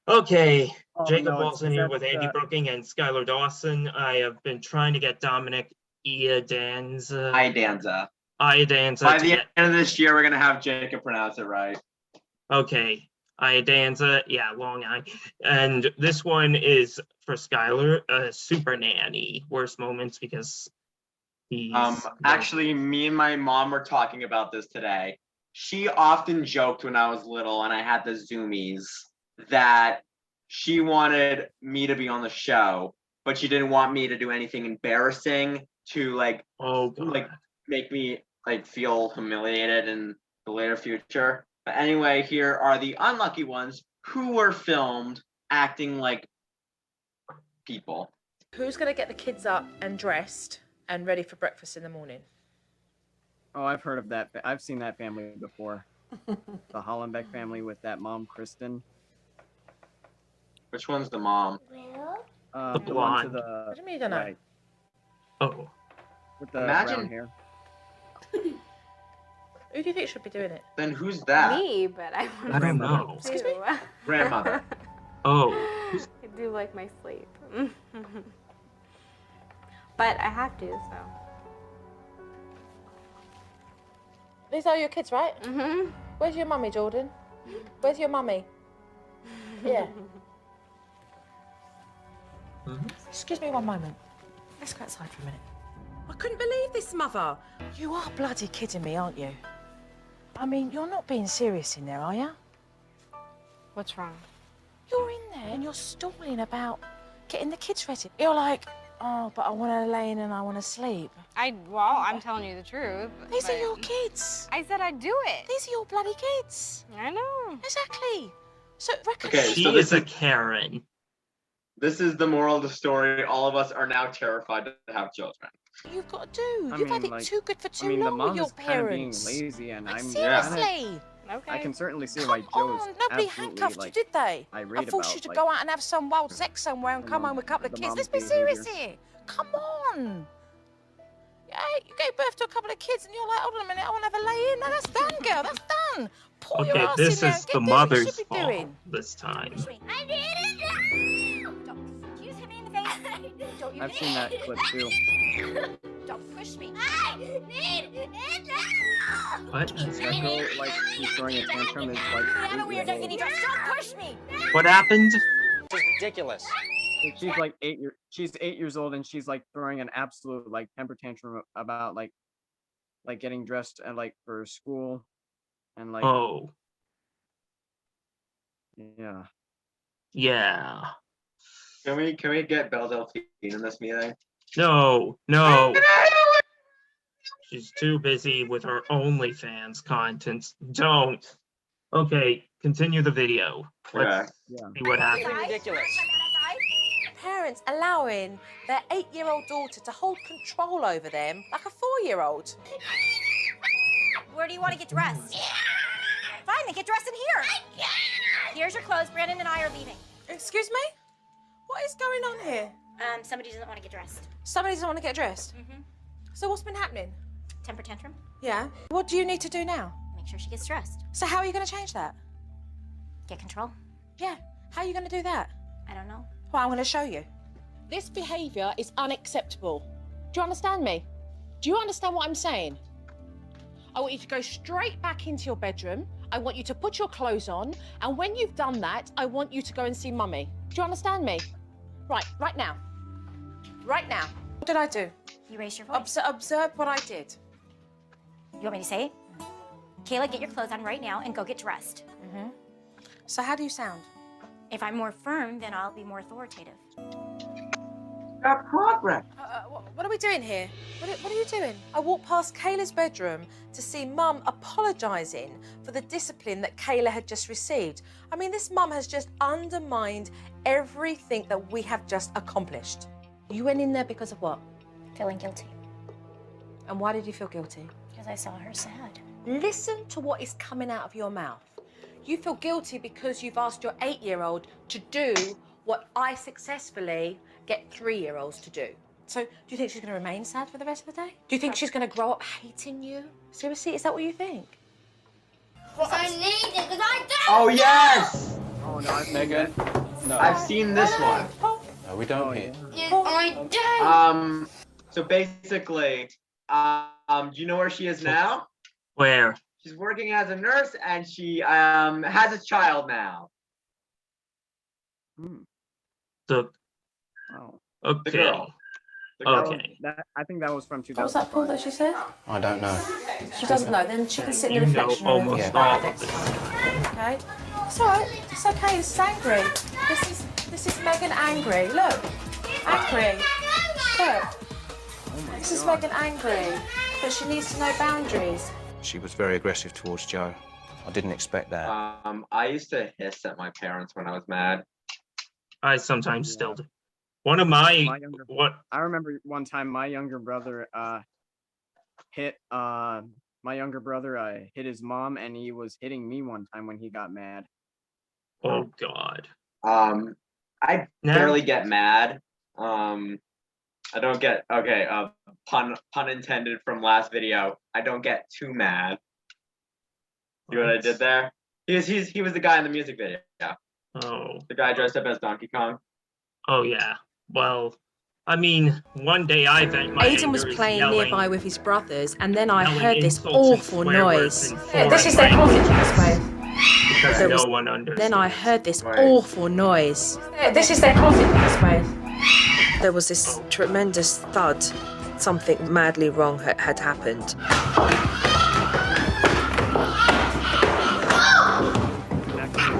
Okay, Oh, Jacob no, Wilson is here that, with Andy Brooking and Skyler Dawson. I have been trying to get Dominic Iadanza. Iadanza. Iadanza. By the end of this year, we're gonna have Jacob pronounce it right. Okay, Iadanza. Yeah, long I. And this one is for Skyler. Supernanny. Worst moments because he's. Actually, me and my mom were talking about this today. She often joked when I was little and I had the Zoomies that she wanted me to be on the show, but she didn't want me to do anything embarrassing to like make me like feel humiliated in the later future. But anyway, here are the unlucky ones who were filmed acting like people. Who's gonna get the kids up and dressed and ready for breakfast in the morning? Oh, I've heard of that. I've seen that family before. The Hollenbeck family with that mom, Kristen. Which one's the mom? The The one to blonde. the What do you mean you don't know? right. Oh. With the Imagine- brown hair. Who do you think should be doing it? Then who's that? Me, but I want I don't to know. Excuse me? Grandmother. Oh. I do like my sleep. But I have to, so. These are your kids, right? Mm-hmm. Where's your mummy, Jordan? Where's your mummy? Yeah. Excuse me one moment. Let's go outside for a minute. I couldn't believe this, Mother. You are bloody kidding me, aren't you? I mean, you're not being serious in there, are you? What's wrong? You're in there and you're stalling about getting the kids ready. You're like, oh, but I want to lay in and I want to sleep. Well, I'm telling you the truth. These are but your kids. I said I'd do it. These are your bloody kids. I know. Exactly. So, Okay, She so is this a is Karen. this is the moral of the story. All of us are now terrified to have children. you've got to do. I You've had mean, it like, too good for too I mean, the long with mom your is kind of being parents. lazy, and Like, I'm seriously. Okay. I can certainly see Come why Joe's on, nobody absolutely handcuffed like. you, did they? irate And forced about, you to like, go out and have some wild sex somewhere and the come mom- home with a couple of the kids. mom's Let's be serious behavior. here. Come on. Yeah, you gave birth to a couple of kids and you're like, hold on a minute, I want to have a lay in. No, that's done, girl, that's done. Pull your Okay, ass this in there is and get the doing what you mother's should be fault doing. this time. I need it now! Don't you just hit me in the face. Don't you I've hit seen me. that clip too. Don't push me. I need it now! What? That girl, like, she's throwing a tantrum is like. I'm a 8 weird years don't old. need dress. Don't push me! What happened? This is ridiculous. She's like 8 years old, and she's like throwing an absolute like temper tantrum about like getting dressed and like for school, and like Oh, yeah. yeah. Can we get Belle Delphine in this meeting? No. She's too busy with her OnlyFans content. Don't. Okay, continue the video. Let's Yeah. see what happens. This is ridiculous. Parents allowing their 8-year-old daughter to hold control over them like a 4-year-old. Where do you want to get dressed? Fine, then get dressed in here. Here's your clothes. Brandon and I are leaving. Excuse me? What is going on here? Somebody doesn't want to get dressed. Somebody doesn't want to get dressed. Mm-hmm. So what's been happening? Temper tantrum. Yeah. What do you need to do now? Make sure she gets dressed. So how are you going to change that? Get control. Yeah. How are you going to do that? I don't know. Well, I'm going to show you. This behaviour is unacceptable. Do you understand me? Do you understand what I'm saying? I want you to go straight back into your bedroom. I want you to put your clothes on. And when you've done that, I want you to go and see Mummy. Do you understand me? Right now. Right now. What did I do? You raise your voice. Observe what I did. You want me to say it? Kayla, get your clothes on right now and go get dressed. So how do you sound? If I'm more firm, then I'll be more authoritative. Got progress. What are we doing here? What are you doing? I walked past Kayla's bedroom to see Mum apologising for the discipline that Kayla had just received. I mean, this Mum has just undermined everything that we have just accomplished. You went in there because of what? Feeling guilty. And why did you feel guilty? Because I saw her sad. Listen to what is coming out of your mouth. You feel guilty because you've asked your 8-year-old to do what I successfully get 3-year-olds to do. So, do you think she's going to remain sad for the rest of the day? Do you think she's going to grow up hating you? Seriously, is that what you think? I need it because I don't. Oh yes! Oh Oh no, I've seen Megan? that. No. I've seen this one. No, we don't hit. So basically, do you know where she is now? Where? She's working as a nurse, and she has a child now. The Oh. The okay. girl. The girl. Okay. I think that was from What was that, Paul, 2005. that she said? I don't know. She doesn't know, then she can sit in You the know reflection room. almost Yeah. all of this. Okay? It's alright, it's okay, it's angry. This is Megan angry, look. Angry. Look. This is Megan angry. But she needs to know boundaries. She was very aggressive towards Joe. I didn't expect that. I used to hiss at my parents when I was mad. I sometimes still do. One of my what? I remember one time my younger brother hit his mom, and he was hitting me one time when he got mad. Oh God. I No. barely get mad. I don't get pun intended from last video. I don't get too mad. See what I did there? He was the guy in the music video. Yeah. Oh. The guy dressed up as Donkey Kong. Oh yeah. Well, I mean, one day I vent my Aidan was anger is playing yelling- nearby with his brothers, and then I yelling heard this insults and awful swear words noise. in This is foreign their language closet, this way. because There no was- one understands. Then I heard this Right. awful noise. This is their closet, this way. There was this tremendous thud. Something madly wrong had happened.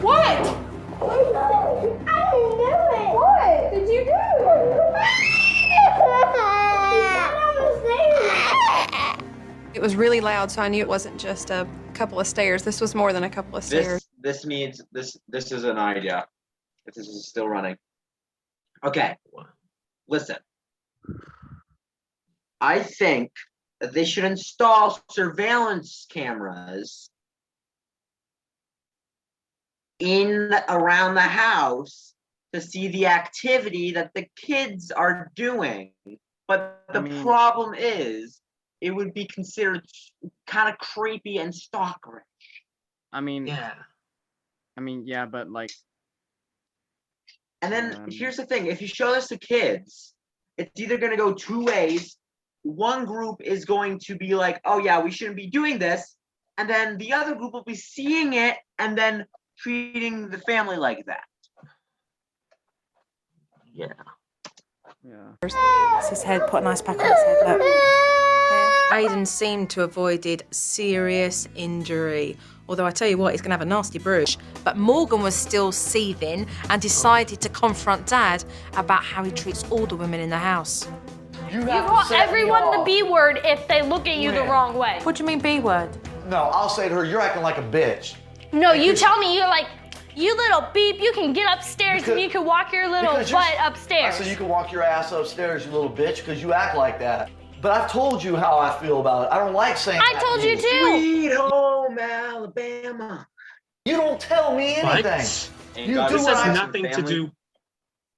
What? What did you do? It was really loud, so I knew it wasn't just a couple of stairs. This was more than a couple of stairs. This is an idea. This is still running. Okay. Listen. I think that they should install surveillance cameras around the house to see the activity that the kids are doing. But the problem is, it would be considered kind of creepy and stalkerish. I mean, Yeah. yeah, but like. And then here's the thing: if you show this to kids, it's either going to go two ways. One group is going to be like, "Oh yeah, we shouldn't be doing this," and then the other group will be seeing it and then treating the family like that. Yeah. It's his head, put an ice pack on his head, look. Aidan seemed to have avoided serious injury. Although I tell you what, he's going to have a nasty bruise. But Morgan was still seething and decided to confront Dad about how he treats all the women in the house. You call everyone the B word if they look at you the wrong way. What do you mean B word? No, I'll say to her, you're acting like a bitch. No, you tell me, you're like, you little beep, you can get upstairs and you can walk your little butt upstairs. I said you can walk your ass upstairs, you little bitch, because you act like that. But I've told you how I feel about it. I don't like saying I that told to you too. Sweet home Alabama. You don't tell me anything. What? And You God, do This what has I- nothing to family- do.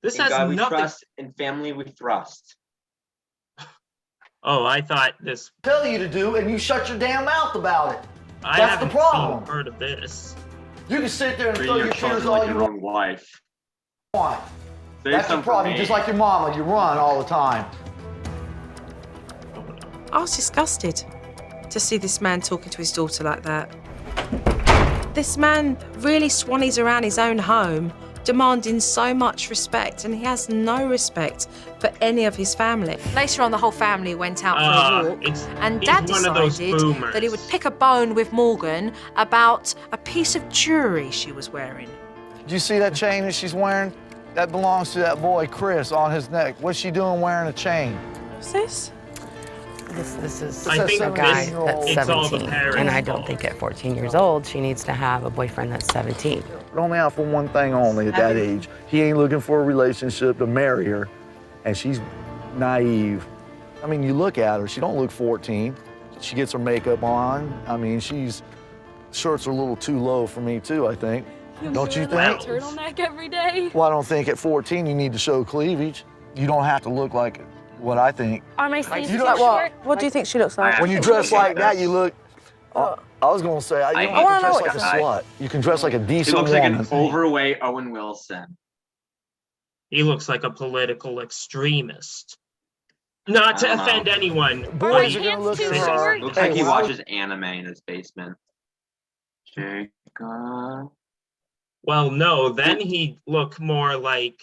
This In has God we nothing. trust, in family we thrust. Oh, I thought this. Tell you to do, and you shut your damn mouth about it. I That's haven't the problem. seen heard of this. You can sit there and Treat throw your your tears children all like you your own wife. want. Say That's the something for problem. me. Just like your mama, you run all the time. I was disgusted to see this man talking to his daughter like that. This man really swannies around his own home, demanding so much respect, and he has no respect for any of his family. Later on, the whole family went out for a walk, and Dad he's one of those decided boomers. that he would pick a bone with Morgan about a piece of jewelry she was wearing. Did you see that chain that she's wearing? That belongs to that boy, Chris, on his neck. What's she doing wearing a chain? What's this? This is I think a guy this- that's it's all the 17, parents' and I don't fault. think at 14 years old she needs to have a boyfriend that's 17. Only out for one thing only at that age. He ain't looking for a relationship to marry her, and she's naive. I mean, you look at her, she don't look 14. She gets her makeup on. I mean, shirts are a little too low for me too, I think. Don't you think? Turtleneck every day. Well, I don't think at 14 you need to show cleavage. You don't have to look like what I think. Are my sleeves You too look like short? What do you think she looks like? When you dress like that, you look I was gonna say, you don't hate have to dress this like a guy. slut. You can dress like a He decent looks like woman. an overweight Owen Wilson. He looks like a political extremist. Not to I don't offend know. anyone. Boys my are gonna pants look too at her. short? Looks Hey, like he when I was- watches anime in his basement. Jaykob. Well, no, then he'd look more like,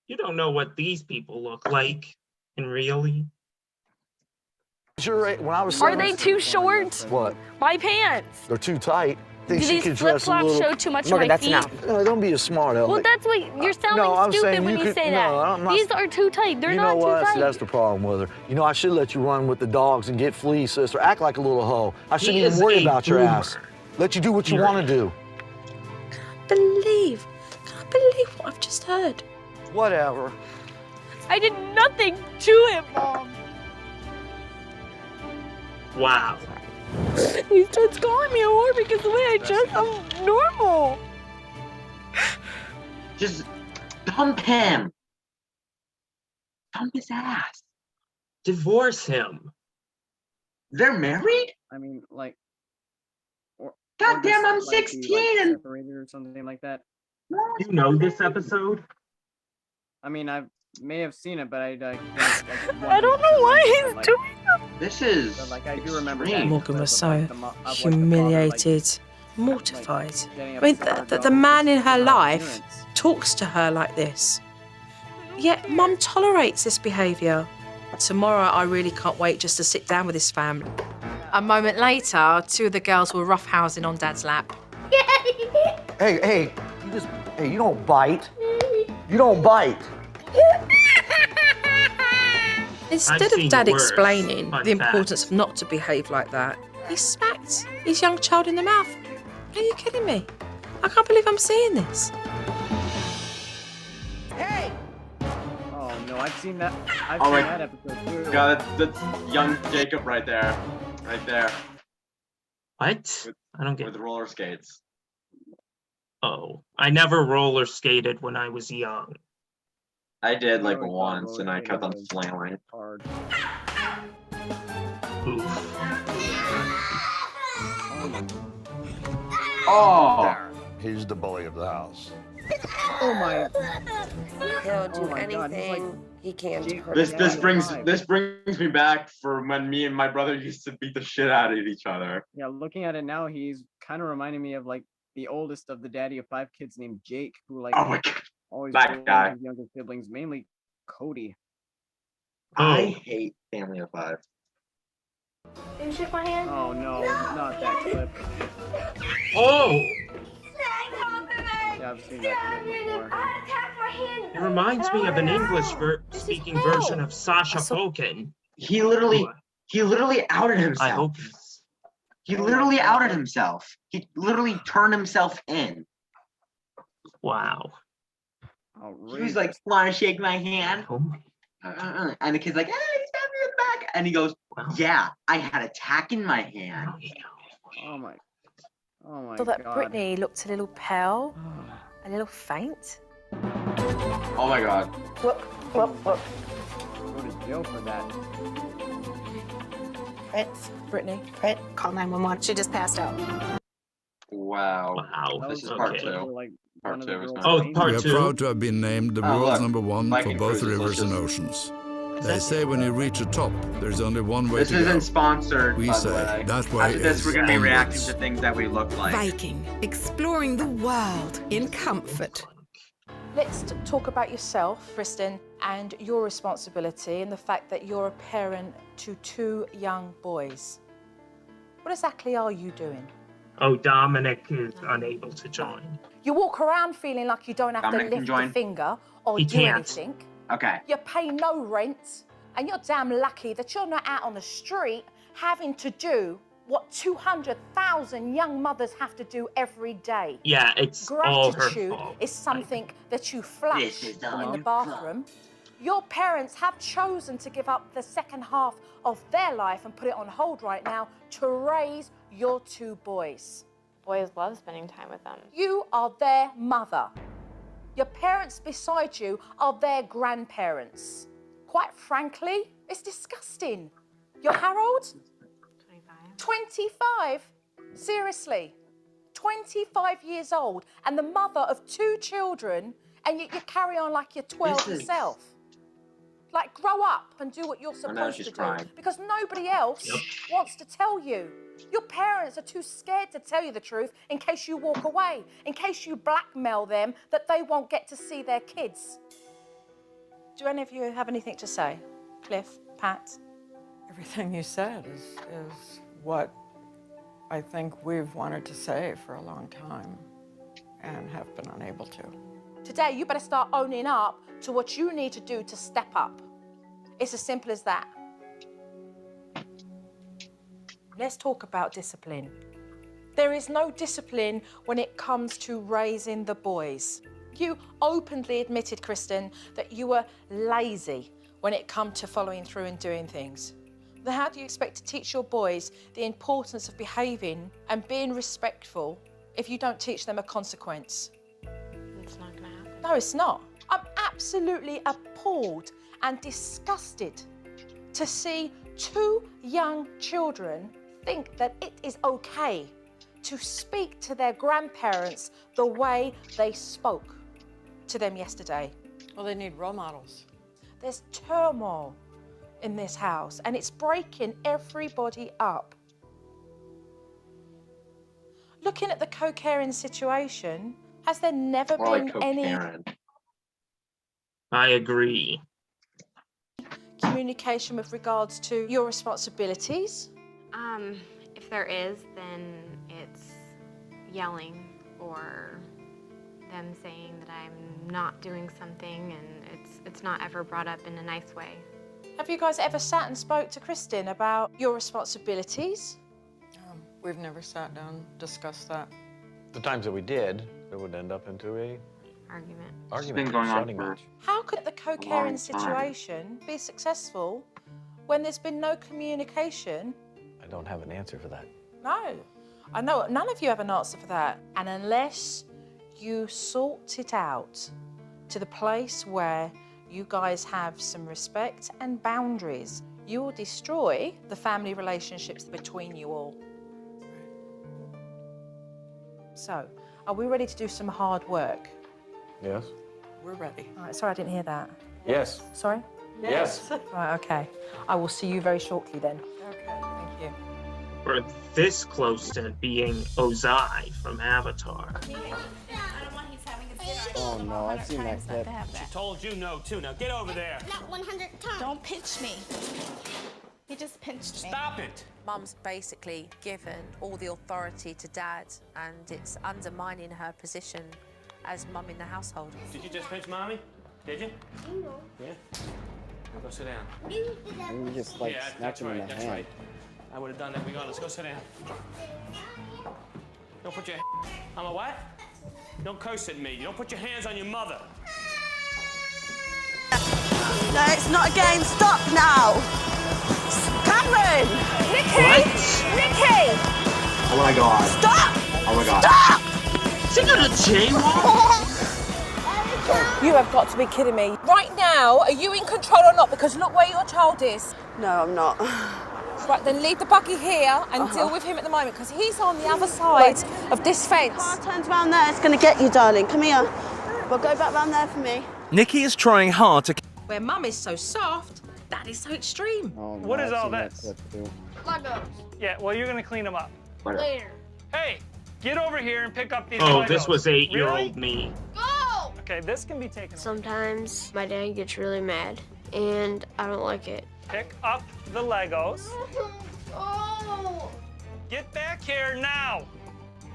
you don't know what these people look like. And really? When I was Are 7, they too short? What? My pants. They're too tight. Think Do she these could flip dress a flops little. show too much of Morgan, my that's feet? enough. No, don't be a smart aleck. Well, that's what you're sounding no, I'm stupid saying when you you could- say no, that. I'm not- These are too tight. They're You know not what? too See, tight. that's the problem with her. You know, I should let you run with the dogs and get fleas, sister. Act like a little hoe. I shouldn't even is worry a about your boomer. ass. Let you do what you want to do. Can I believe what I've just heard? Whatever. I did nothing to him, Mom. Wow. He starts calling me a whore because the way I dress, I'm normal. Just dump him. Dump his ass. Divorce him. They're married? I mean, like, or God damn, I'm just, like, be, 16 and- separated or something like that. You know this episode? I mean, I may have seen it, but I I don't know why he's doing This is But, like, I do remember that. extreme. Morgan was so Like, the mo- of, like, the father, like, humiliated, mortified. getting I mean, upset with her the daughter man in because her of her life appearance. talks to her like this. Yet Mum tolerates this behaviour. Tomorrow, I really can't wait just to sit down with his family. A moment later, two of the girls were roughhousing on Dad's lap. Hey, you don't bite. You don't bite. Instead I've of seen Dad worse, explaining fun the fact. importance of not to behave like that, he smacked his young child in the mouth. Are you kidding me? I can't believe I'm seeing this. Oh no, I've seen that. I've Oh seen my that episode too. God, that's young Jaykob right there. Right there. What? I don't get With roller skates. Oh, I never roller skated when I was young. I did like always thought once and I rollerskating kept on was flailing. Hard. Oof. Oh! He's the bully of the house. Oh my. He'll do Oh my God, he's like- anything he can to Jake- hurt This his this dad. brings me back for when me and my brother used to beat the shit out of each other. Yeah, looking at it now, he's kind of reminding me of like the oldest of the daddy of 5 kids named Jake, who like Oh my God. always that bullied guy. his younger siblings, mainly Cody. I hate Family of 5. Did you shake my hand? Oh no, not that clip. Oh! Yeah, I've seen that clip before. It reminds me of an English-speaking version of Sasha Falken. He literally outed I himself. hope. He Oh my literally God. outed himself. He literally turned himself in. Wow. He was like, "Want to shake my hand?" Oh my. And the kid's like, "Hey, he stabbed me in the back." And he goes, Wow. "Yeah, I had a tack in my hand." Oh my. Oh my Saw that God. Brittany looked a little pale, a little faint. Oh my God. Go to jail for that. Brittany. Call 911. She just passed out. Wow. Wow. That This was is part where, 2. like, Part one of the 2 is girls not- Oh, fainted. part We are 2. proud to have been named the Oh, world's look. #1 Viking for both Cruise is rivers and delicious. oceans. They say when you reach the top, there's only one way This to go. isn't sponsored, We by say the way. that way After this, is we're going to be reacting onwards. to things that we look like. Viking, exploring the world in comfort. Let's talk about yourself, Kristen, and your responsibility and the fact that you're a parent to 2 young boys. What exactly are you doing? Oh, Dominic is unable to join. You walk around feeling like you don't have Dominic to can lift join. a finger or He do can't. anything. Okay. You pay no rent, and you're damn lucky that you're not out on the street having to do what 200,000 young mothers have to do every day. Yeah, it's all her Gratitude fault. is something that you This flash is in all the her bathroom. Your parents have chosen to give up the second half of their life and put it on hold right now to raise your 2 boys. Boys love spending time with them. You are their mother. Your parents beside you are their grandparents. Quite frankly, it's disgusting. You're Harold? 25. 25? Seriously. 25 years old and the mother of 2 children, and yet you carry on like you're 12 yourself. Like, grow up and do what you're supposed to do. Crying. Because nobody else wants to tell you. Your parents are too scared to tell you the truth in case you walk away, in case you blackmail them that they won't get to see their kids. Do any of you have anything to say? Cliff, Pat? Everything you said is what I think we've wanted to say for a long time and have been unable to. Today, you better start owning up to what you need to do to step up. It's as simple as that. Let's talk about discipline. There is no discipline when it comes to raising the boys. You openly admitted, Kristen, that you were lazy when it come to following through and doing things. Then how do you expect to teach your boys the importance of behaving and being respectful if you don't teach them a consequence? It's not gonna happen. No, it's not. I'm absolutely appalled and disgusted to see 2 young children think that it is okay to speak to their grandparents the way they spoke to them yesterday. Well, they need role models. There's turmoil in this house and it's breaking everybody up. Looking at the co-caring situation, has there never been any I agree. communication with regards to your responsibilities? If there is, then it's yelling or them saying that I'm not doing something, and it's not ever brought up in a nice way. Have you guys ever sat and spoke to Kristen about your responsibilities? We've never sat down, discussed that. The times that we did, it would end up into a argument. Argument, going on shouting for- match. How could the co-caring long time. situation be successful when there's been no communication? I don't have an answer for that. No. I know none of you have an answer for that. And unless you sort it out to the place where you guys have some respect and boundaries, you will destroy the family relationships between you all. So, are we ready to do some hard work? Yes? We're ready. All right, sorry, I didn't hear that. Yes. Sorry? Yes. Right, okay. I will see you very shortly then. Okay, thank you. We're this close to being Ozai from Avatar. Oh no, I've seen that clip. She told you no too. Now get over there. Not 100 times. Don't pinch me. He just pinched me. Stop it. Mum's basically given all the authority to Dad, and it's undermining her position as mum in the household. Did you just pinch mommy? Did you? No. Yeah. Now go sit down. And you just like Yeah, smack him in the that's hand. right. I would have done that. We go. Let's go sit down. Don't put your. I'm a what? Don't curse at me. You don't put your hands on your mother. No, it's not a game. Stop now. Cameron! Nikki! Nikki! Oh my god. Stop! Oh my god. Stop! Is he gonna jaywalk? You have got to be kidding me. Right now, are you in control or not? Because look where your child is. No, I'm not. Right, then leave the buggy here and deal with him at the moment, because he's on the other side of this fence. Car turns round there, it's going to get you, darling. Come here. Well, go back round there for me. Nikki is trying hard to... Where Mum is so soft, Dad is so extreme. Oh, no, What is I've all seen that this? clip, too. Legos. Yeah. Well, you're gonna clean them up. Later. Hey, get over here and pick up these. Oh, Legos. this was 8-year-old Really? me. Go! Okay, this can be taken. Sometimes my dad gets really mad, and I don't like it. Pick up the Legos. Oh! Get back here now.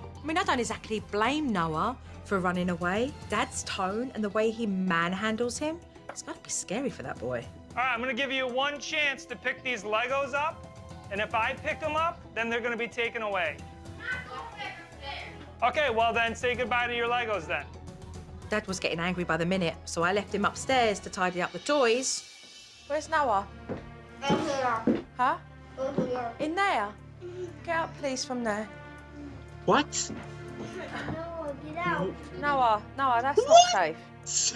I mean, I don't exactly blame Noah for running away. Dad's tone and the way he manhandles him, it's got to be scary for that boy. All right, I'm gonna give you one chance to pick these Legos up, and if I pick them up, then they're gonna be taken away. Okay, well then, say goodbye to your Legos then. Dad was getting angry by the minute, so I left him upstairs to tidy up the toys. Where's Noah? In here. Huh? In here. In there? Get out, please, from there. What? No, get out. Noah, that's not safe.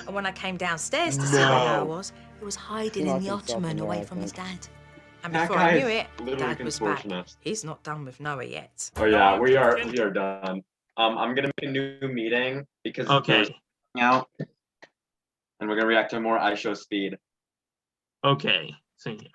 And when I came downstairs to see where Noah was, he was hiding in the Locked himself ottoman in there, away I from his think. dad. And That before I guy knew is it, literally Dad was back. contortionist. He's not done with Noah yet. Oh yeah, we are done. I'm gonna make a new meeting because Okay. out, and we're gonna react to more iShow Speed. Okay. So yeah.